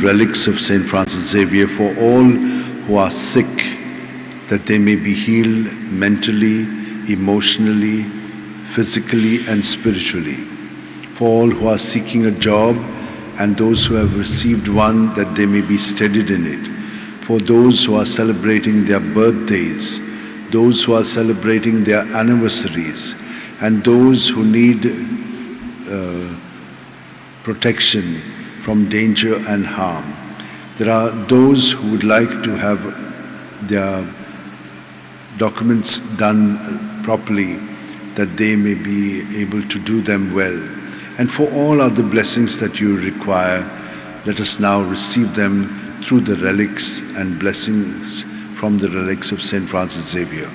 relics of St. Francis Xavier for all who are sick, that they may be healed mentally, emotionally, physically, and spiritually. For all who are seeking a job and those who have received one, that they may be steadied in it. For those who are celebrating their birthdays, those who are celebrating their anniversaries, and those who need protection from danger and harm. There are those who would like to have their documents done properly, that they may be able to do them well. And for all other blessings that you require, let us now receive them through the relics and blessings from the relics of St. Francis Xavier.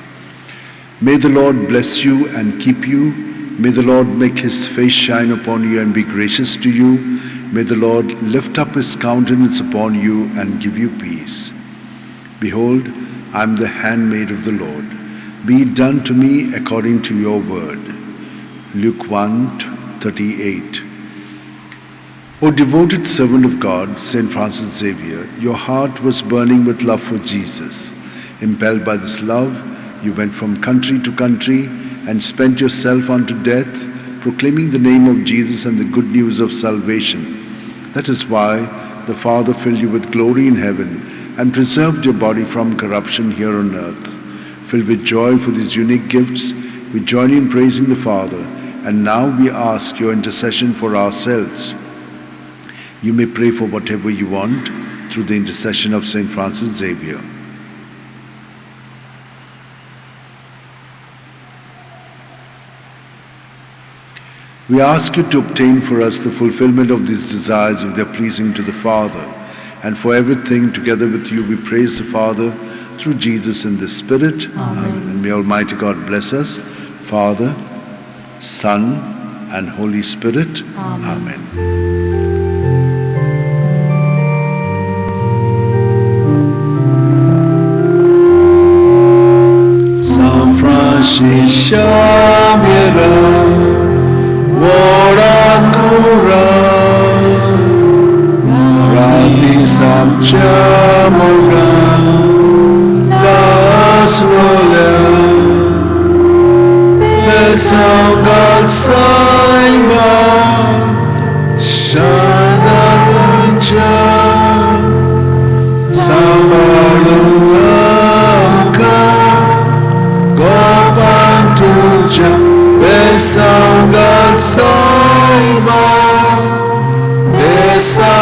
May the Lord bless you and keep you. May the Lord make his face shine upon you and be gracious to you. May the Lord lift up his countenance upon you and give you peace. Behold, I am the handmaid of the Lord. Be it done to me according to your word. Luke 1:38. O devoted servant of God, St. Francis Xavier, your heart was burning with love for Jesus. Impelled by this love, you went from country to country and spent yourself unto death, proclaiming the name of Jesus and the good news of salvation. That is why the Father filled you with glory in heaven and preserved your body from corruption here on earth. Filled with joy for these unique gifts, we join in praising the Father, and now we ask your intercession for ourselves. You may pray for whatever you want through the intercession of St. Francis Xavier. We ask you to obtain for us the fulfillment of these desires if they are pleasing to the Father. And for everything, together with you, we praise the Father through Jesus in the Spirit. Amen. And may Almighty God bless us, Father, Son, and Holy Spirit. Amen. San Francis Xavier, ora cura, rati samchamoga, las volea, besangal saima, shanalancha, samalungamka, gopantuja, besangal saima, besangal